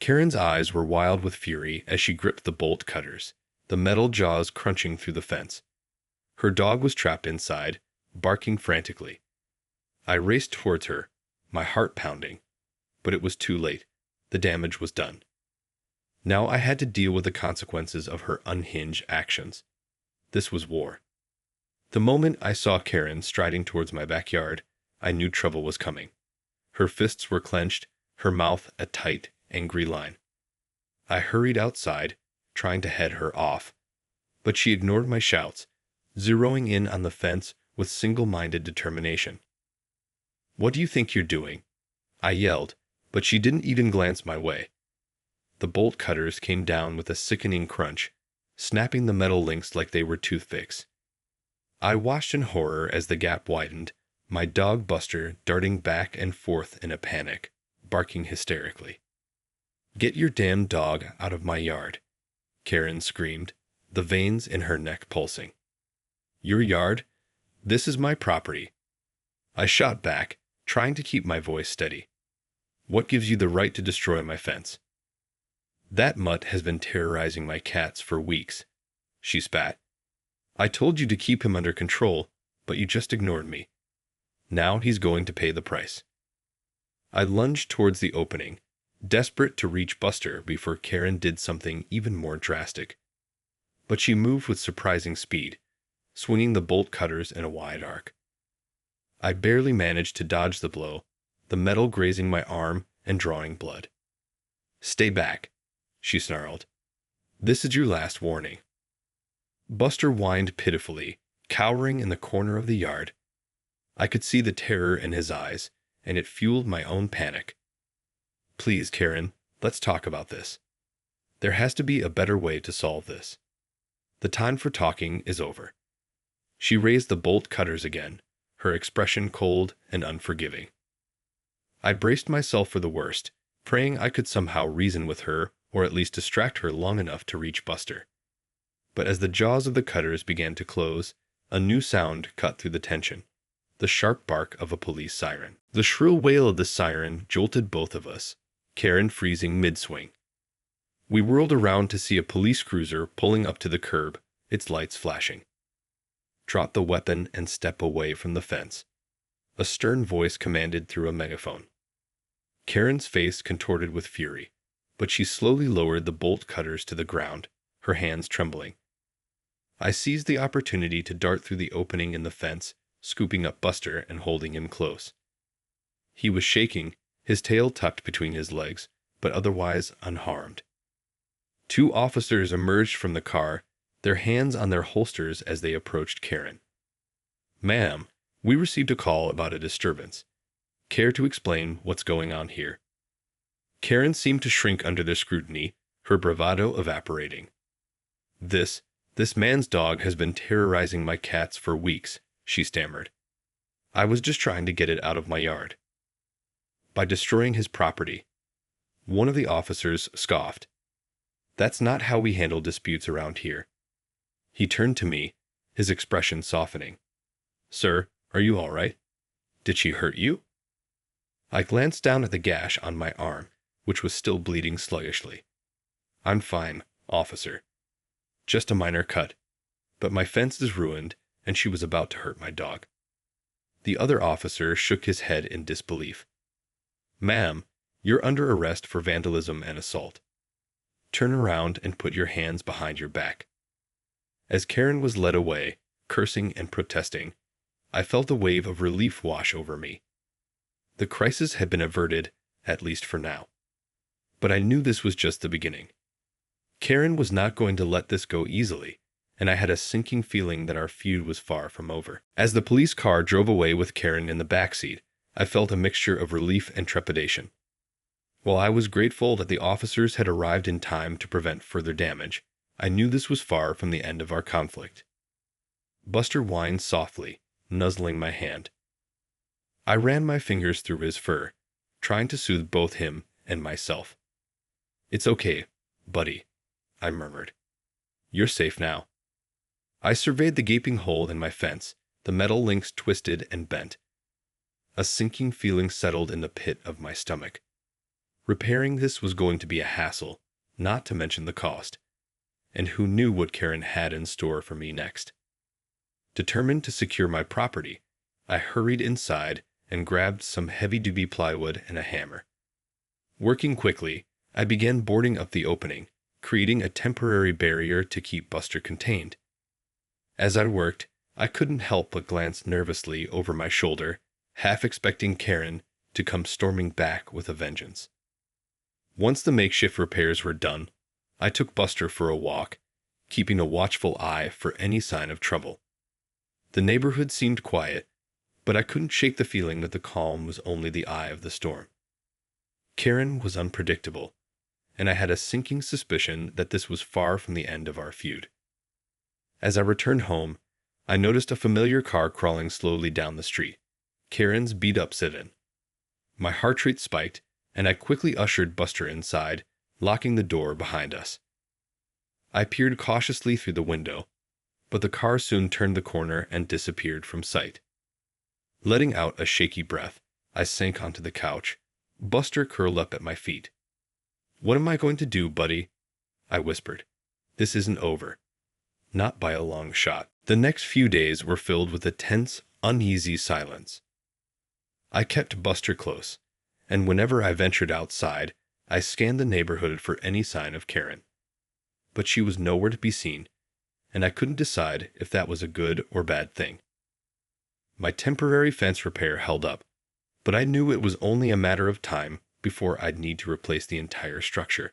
Karen's eyes were wild with fury as she gripped the bolt cutters, the metal jaws crunching through the fence. Her dog was trapped inside, barking frantically. I raced towards her, my heart pounding. But it was too late. The damage was done. Now I had to deal with the consequences of her unhinged actions. This was war. The moment I saw Karen striding towards my backyard, I knew trouble was coming. Her fists were clenched, her mouth a tight, angry line. I hurried outside, trying to head her off, but she ignored my shouts, zeroing in on the fence with single-minded determination. "What do you think you're doing?" I yelled, but she didn't even glance my way. The bolt cutters came down with a sickening crunch, snapping the metal links like they were toothpicks. I watched in horror as the gap widened, my dog Buster darting back and forth in a panic, barking hysterically. "Get your damn dog out of my yard," Karen screamed, the veins in her neck pulsing. "Your yard? This is my property." I shot back, trying to keep my voice steady. "What gives you the right to destroy my fence?" "That mutt has been terrorizing my cats for weeks," she spat. "I told you to keep him under control, but you just ignored me. Now he's going to pay the price." I lunged towards the opening, desperate to reach Buster before Karen did something even more drastic. But she moved with surprising speed, swinging the bolt cutters in a wide arc. I barely managed to dodge the blow, the metal grazing my arm and drawing blood. "Stay back," she snarled. "This is your last warning." Buster whined pitifully, cowering in the corner of the yard. I could see the terror in his eyes, and it fueled my own panic. "Please, Karen, let's talk about this. There has to be a better way to solve this. The time for talking is over." She raised the bolt cutters again, her expression cold and unforgiving. I braced myself for the worst, praying I could somehow reason with her or at least distract her long enough to reach Buster. But as the jaws of the cutters began to close, a new sound cut through the tension, the sharp bark of a police siren. The shrill wail of the siren jolted both of us, Karen freezing mid-swing. We whirled around to see a police cruiser pulling up to the curb, its lights flashing. "Drop the weapon and step away from the fence," a stern voice commanded through a megaphone. Karen's face contorted with fury, but she slowly lowered the bolt cutters to the ground, her hands trembling. I seized the opportunity to dart through the opening in the fence, scooping up Buster and holding him close. He was shaking, his tail tucked between his legs, but otherwise unharmed. Two officers emerged from the car, their hands on their holsters as they approached Karen. "Ma'am, we received a call about a disturbance. Care to explain what's going on here?" Karen seemed to shrink under their scrutiny, her bravado evaporating. This man's dog has been terrorizing my cats for weeks," she stammered. "I was just trying to get it out of my yard." "By destroying his property." One of the officers scoffed. "That's not how we handle disputes around here." He turned to me, his expression softening. "Sir, are you all right? Did she hurt you?" I glanced down at the gash on my arm, which was still bleeding sluggishly. "I'm fine, officer. Just a minor cut. But my fence is ruined, and she was about to hurt my dog." The other officer shook his head in disbelief. "Ma'am, you're under arrest for vandalism and assault. Turn around and put your hands behind your back." As Karen was led away, cursing and protesting, I felt a wave of relief wash over me. The crisis had been averted, at least for now. But I knew this was just the beginning. Karen was not going to let this go easily, and I had a sinking feeling that our feud was far from over. As the police car drove away with Karen in the backseat, I felt a mixture of relief and trepidation. While I was grateful that the officers had arrived in time to prevent further damage, I knew this was far from the end of our conflict. Buster whined softly, nuzzling my hand. I ran my fingers through his fur, trying to soothe both him and myself. "It's okay, buddy," I murmured. "You're safe now." I surveyed the gaping hole in my fence, the metal links twisted and bent. A sinking feeling settled in the pit of my stomach. Repairing this was going to be a hassle, not to mention the cost. And who knew what Karen had in store for me next? Determined to secure my property, I hurried inside and grabbed some heavy-duty plywood and a hammer. Working quickly, I began boarding up the opening, creating a temporary barrier to keep Buster contained. As I worked, I couldn't help but glance nervously over my shoulder, half expecting Karen to come storming back with a vengeance. Once the makeshift repairs were done, I took Buster for a walk, keeping a watchful eye for any sign of trouble. The neighborhood seemed quiet, but I couldn't shake the feeling that the calm was only the eye of the storm. Karen was unpredictable, and I had a sinking suspicion that this was far from the end of our feud. As I returned home, I noticed a familiar car crawling slowly down the street, Karen's beat-up sit-in. My heart rate spiked, and I quickly ushered Buster inside, locking the door behind us. I peered cautiously through the window, but the car soon turned the corner and disappeared from sight. Letting out a shaky breath, I sank onto the couch. Buster curled up at my feet. "What am I going to do, buddy?" I whispered. "This isn't over." Not by a long shot. The next few days were filled with a tense, uneasy silence. I kept Buster close, and whenever I ventured outside, I scanned the neighborhood for any sign of Karen. But she was nowhere to be seen, and I couldn't decide if that was a good or bad thing. My temporary fence repair held up, but I knew it was only a matter of time before I'd need to replace the entire structure.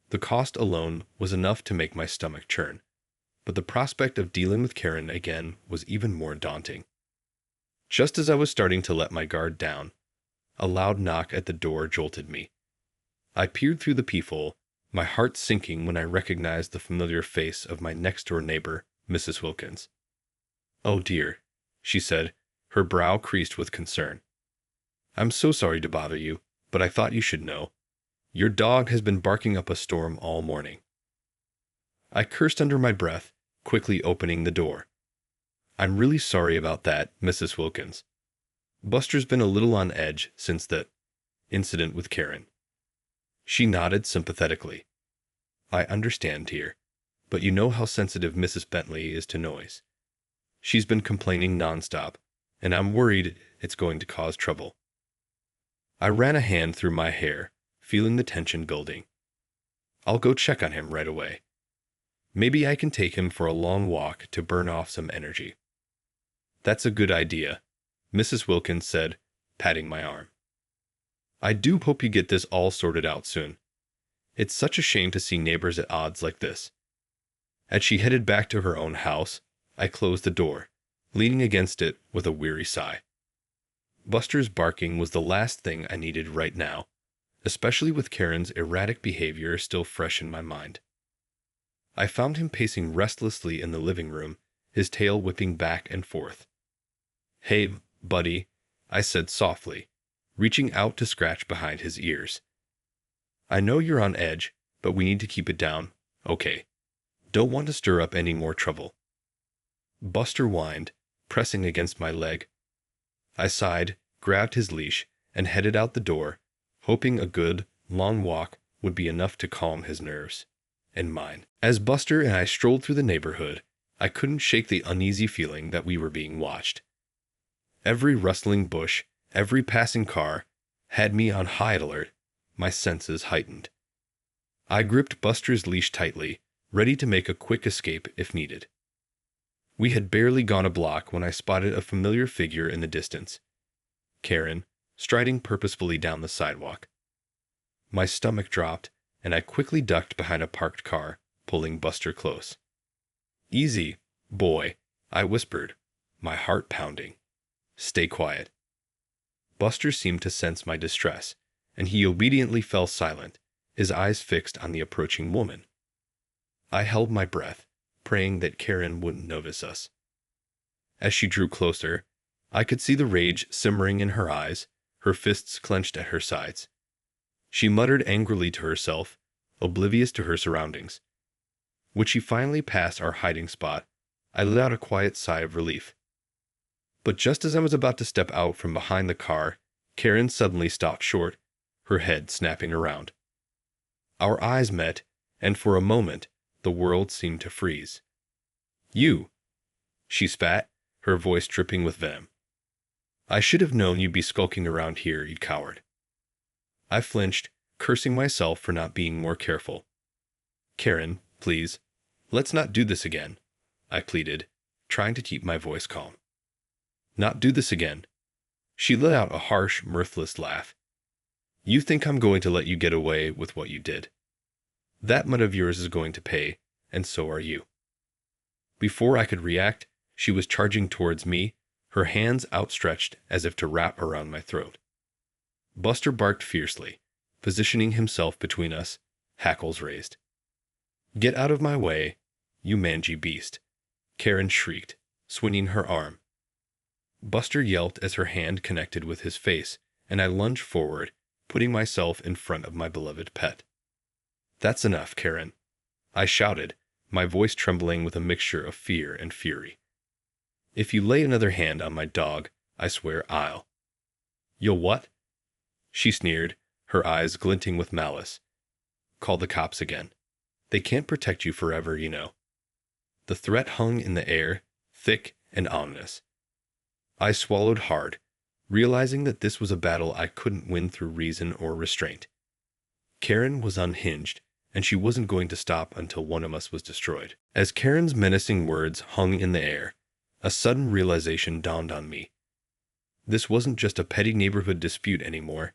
The cost alone was enough to make my stomach churn, but the prospect of dealing with Karen again was even more daunting. Just as I was starting to let my guard down, a loud knock at the door jolted me. I peered through the peephole, my heart sinking when I recognized the familiar face of my next-door neighbor, Mrs. Wilkins. "Oh dear," she said, her brow creased with concern. "I'm so sorry to bother you, but I thought you should know. Your dog has been barking up a storm all morning." I cursed under my breath, quickly opening the door. "I'm really sorry about that, Mrs. Wilkins. Buster's been a little on edge since the incident with Karen." She nodded sympathetically. "I understand, dear, but you know how sensitive Mrs. Bentley is to noise. She's been complaining nonstop, and I'm worried it's going to cause trouble." I ran a hand through my hair, feeling the tension building. "I'll go check on him right away. Maybe I can take him for a long walk to burn off some energy." "That's a good idea," Mrs. Wilkins said, patting my arm. "I do hope you get this all sorted out soon. It's such a shame to see neighbors at odds like this." As she headed back to her own house, I closed the door, leaning against it with a weary sigh. Buster's barking was the last thing I needed right now, especially with Karen's erratic behavior still fresh in my mind. I found him pacing restlessly in the living room, his tail whipping back and forth. "Hey, buddy," I said softly, reaching out to scratch behind his ears. "I know you're on edge, but we need to keep it down, okay? Don't want to stir up any more trouble." Buster whined, pressing against my leg. I sighed, grabbed his leash, and headed out the door, hoping a good, long walk would be enough to calm his nerves and mine. As Buster and I strolled through the neighborhood, I couldn't shake the uneasy feeling that we were being watched. Every rustling bush, every passing car, had me on high alert, my senses heightened. I gripped Buster's leash tightly, ready to make a quick escape if needed. We had barely gone a block when I spotted a familiar figure in the distance. Karen, striding purposefully down the sidewalk. My stomach dropped, and I quickly ducked behind a parked car, pulling Buster close. "Easy, boy," I whispered, my heart pounding. "Stay quiet." Buster seemed to sense my distress, and he obediently fell silent, his eyes fixed on the approaching woman. I held my breath, praying that Karen wouldn't notice us. As she drew closer, I could see the rage simmering in her eyes, her fists clenched at her sides. She muttered angrily to herself, oblivious to her surroundings. When she finally passed our hiding spot, I let out a quiet sigh of relief. But just as I was about to step out from behind the car, Karen suddenly stopped short, her head snapping around. Our eyes met, and for a moment, the world seemed to freeze. "You!" she spat, her voice dripping with venom. "I should have known you'd be skulking around here, you coward." I flinched, cursing myself for not being more careful. "Karen, please, let's not do this again," I pleaded, trying to keep my voice calm. "Not do this again." She let out a harsh, mirthless laugh. "You think I'm going to let you get away with what you did? That mutt of yours is going to pay, and so are you." Before I could react, she was charging towards me, her hands outstretched as if to wrap around my throat. Buster barked fiercely, positioning himself between us, hackles raised. "Get out of my way, you mangy beast," Karen shrieked, swinging her arm. Buster yelped as her hand connected with his face, and I lunged forward, putting myself in front of my beloved pet. "That's enough, Karen," I shouted, my voice trembling with a mixture of fear and fury. "If you lay another hand on my dog, I swear I'll—" "You'll what?" she sneered, her eyes glinting with malice. "Call the cops again. They can't protect you forever, you know." The threat hung in the air, thick and ominous. I swallowed hard, realizing that this was a battle I couldn't win through reason or restraint. Karen was unhinged, and she wasn't going to stop until one of us was destroyed. As Karen's menacing words hung in the air, a sudden realization dawned on me. This wasn't just a petty neighborhood dispute anymore.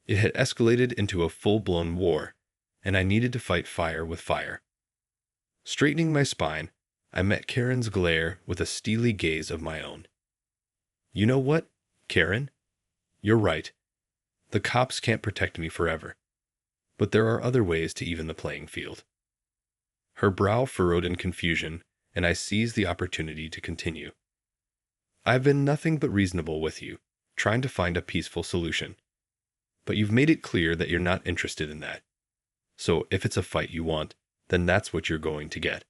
It had escalated into a full-blown war, and I needed to fight fire with fire. Straightening my spine, I met Karen's glare with a steely gaze of my own. "You know what, Karen? You're right. The cops can't protect me forever. But there are other ways to even the playing field." Her brow furrowed in confusion, and I seized the opportunity to continue. "I've been nothing but reasonable with you, trying to find a peaceful solution. But you've made it clear that you're not interested in that. So if it's a fight you want, then that's what you're going to get."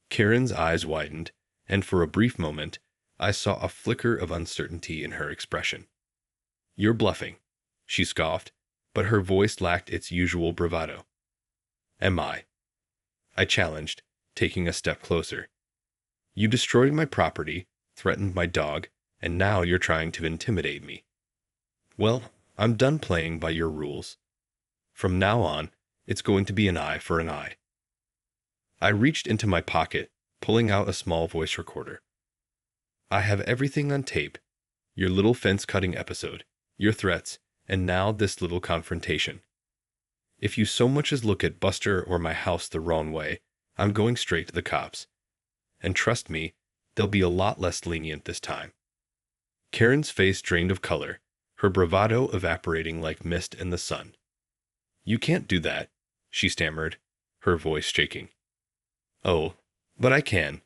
Karen's eyes widened, and for a brief moment, I saw a flicker of uncertainty in her expression. "You're bluffing," she scoffed, but her voice lacked its usual bravado. "Am I?" I challenged, taking a step closer. "You destroyed my property, threatened my dog, and now you're trying to intimidate me. Well, I'm done playing by your rules. From now on, it's going to be an eye for an eye." I reached into my pocket, pulling out a small voice recorder. "I have everything on tape. Your little fence-cutting episode, your threats, and now this little confrontation. If you so much as look at Buster or my house the wrong way, I'm going straight to the cops. And trust me, they'll be a lot less lenient this time." Karen's face drained of color, her bravado evaporating like mist in the sun. "You can't do that," she stammered, her voice shaking. "Oh, but I can,"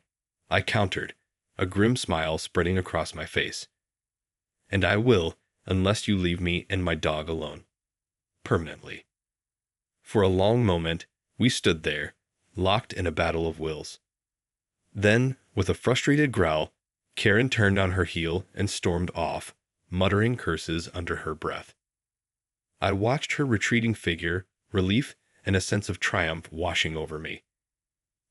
I countered, a grim smile spreading across my face. "And I will, unless you leave me and my dog alone. Permanently." For a long moment, we stood there, locked in a battle of wills. Then, with a frustrated growl, Karen turned on her heel and stormed off, muttering curses under her breath. I watched her retreating figure, relief and a sense of triumph washing over me.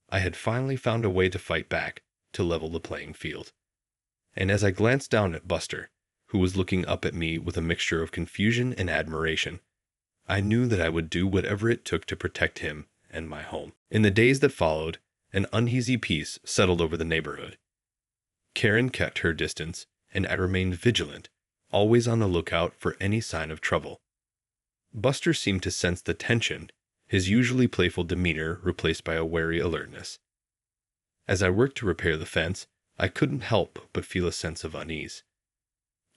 I had finally found a way to fight back, to level the playing field. And as I glanced down at Buster, who was looking up at me with a mixture of confusion and admiration, I knew that I would do whatever it took to protect him and my home. In the days that followed, an uneasy peace settled over the neighborhood. Karen kept her distance, and I remained vigilant, always on the lookout for any sign of trouble. Buster seemed to sense the tension, his usually playful demeanor replaced by a wary alertness. As I worked to repair the fence, I couldn't help but feel a sense of unease.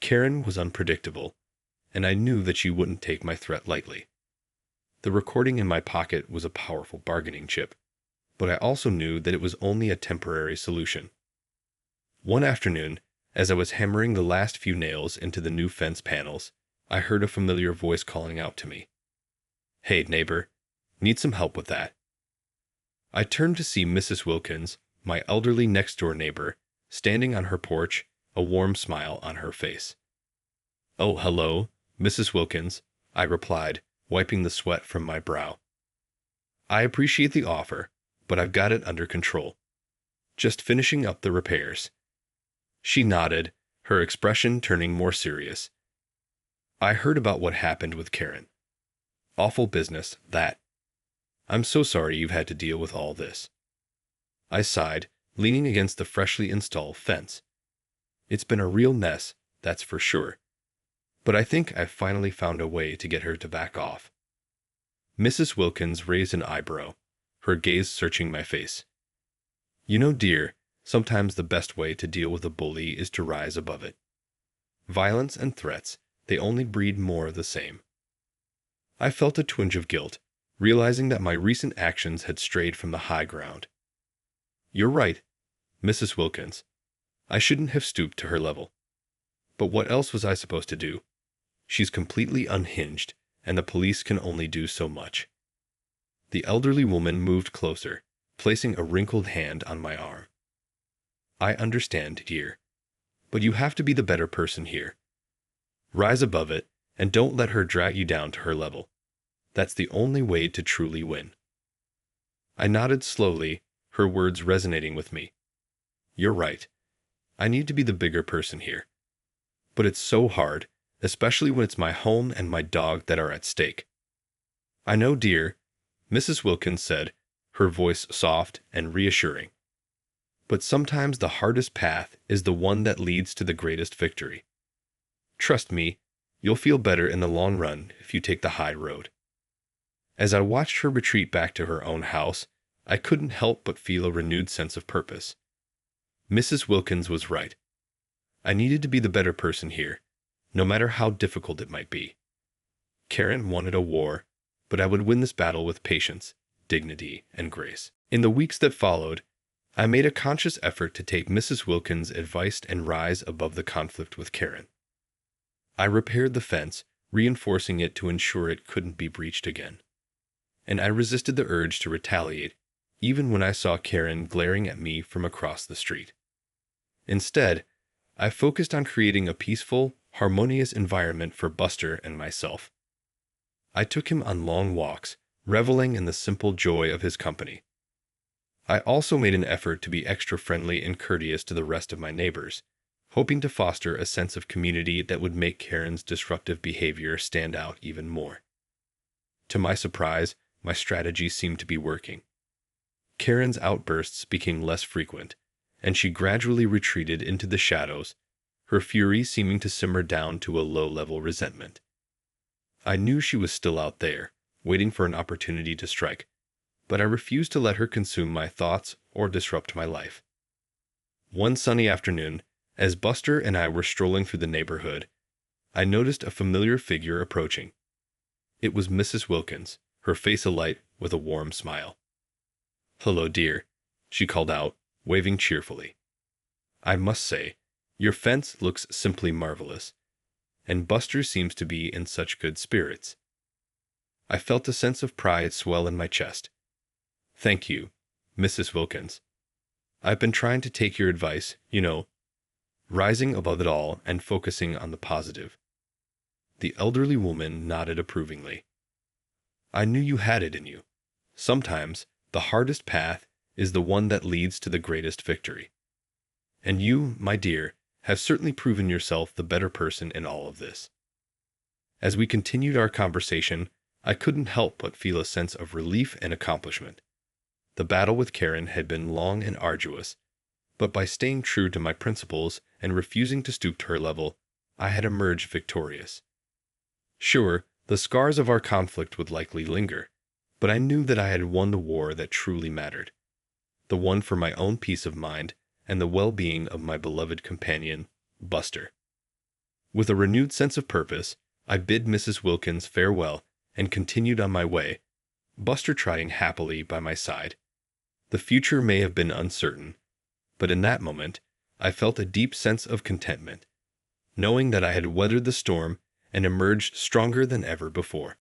Karen was unpredictable, and I knew that she wouldn't take my threat lightly. The recording in my pocket was a powerful bargaining chip, but I also knew that it was only a temporary solution. One afternoon, as I was hammering the last few nails into the new fence panels, I heard a familiar voice calling out to me. "Hey, neighbor, need some help with that?" I turned to see Mrs. Wilkins, my elderly next-door neighbor, standing on her porch, a warm smile on her face. "Oh, hello, Mrs. Wilkins. I replied, wiping the sweat from my brow. I appreciate the offer, but I've got it under control. Just finishing up the repairs. She nodded, her expression turning more serious. I heard about what happened with Karen. Awful business, that. I'm so sorry you've had to deal with all this. I sighed, leaning against the freshly installed fence. It's been a real mess, that's for sure. But I think I've finally found a way to get her to back off. Mrs. Wilkins raised an eyebrow, her gaze searching my face. You know, dear, sometimes the best way to deal with a bully is to rise above it. Violence and threats, they only breed more of the same. I felt a twinge of guilt, realizing that my recent actions had strayed from the high ground. You're right, Mrs. Wilkins. I shouldn't have stooped to her level. But what else was I supposed to do? She's completely unhinged, and the police can only do so much. The elderly woman moved closer, placing a wrinkled hand on my arm. I understand, dear. But you have to be the better person here. Rise above it, and don't let her drag you down to her level. That's the only way to truly win. I nodded slowly, her words resonating with me. You're right. I need to be the bigger person here. But it's so hard, especially when it's my home and my dog that are at stake. I know, dear, Mrs. Wilkins said, her voice soft and reassuring. But sometimes the hardest path is the one that leads to the greatest victory. Trust me, you'll feel better in the long run if you take the high road. As I watched her retreat back to her own house, I couldn't help but feel a renewed sense of purpose. Mrs. Wilkins was right. I needed to be the better person here, no matter how difficult it might be. Karen wanted a war, but I would win this battle with patience, dignity, and grace. In the weeks that followed, I made a conscious effort to take Mrs. Wilkins' advice and rise above the conflict with Karen. I repaired the fence, reinforcing it to ensure it couldn't be breached again. And I resisted the urge to retaliate, even when I saw Karen glaring at me from across the street. Instead, I focused on creating a peaceful, harmonious environment for Buster and myself. I took him on long walks, reveling in the simple joy of his company. I also made an effort to be extra friendly and courteous to the rest of my neighbors, hoping to foster a sense of community that would make Karen's disruptive behavior stand out even more. To my surprise, my strategy seemed to be working. Karen's outbursts became less frequent, and she gradually retreated into the shadows, her fury seeming to simmer down to a low-level resentment. I knew she was still out there, waiting for an opportunity to strike, but I refused to let her consume my thoughts or disrupt my life. One sunny afternoon, as Buster and I were strolling through the neighborhood, I noticed a familiar figure approaching. It was Mrs. Wilkins, her face alight with a warm smile. "Hello, dear," she called out, waving cheerfully. "I must say, your fence looks simply marvelous, and Buster seems to be in such good spirits." I felt a sense of pride swell in my chest. "Thank you, Mrs. Wilkins. I've been trying to take your advice, rising above it all and focusing on the positive." The elderly woman nodded approvingly. "I knew you had it in you. Sometimes the hardest path is the one that leads to the greatest victory. And you, my dear, have certainly proven yourself the better person in all of this." As we continued our conversation, I couldn't help but feel a sense of relief and accomplishment. The battle with Karen had been long and arduous, but by staying true to my principles and refusing to stoop to her level, I had emerged victorious. Sure, the scars of our conflict would likely linger, but I knew that I had won the war that truly mattered, the one for my own peace of mind and the well-being of my beloved companion, Buster. With a renewed sense of purpose, I bid Mrs. Wilkins farewell and continued on my way, Buster trotting happily by my side. The future may have been uncertain, but in that moment, I felt a deep sense of contentment, knowing that I had weathered the storm and emerged stronger than ever before.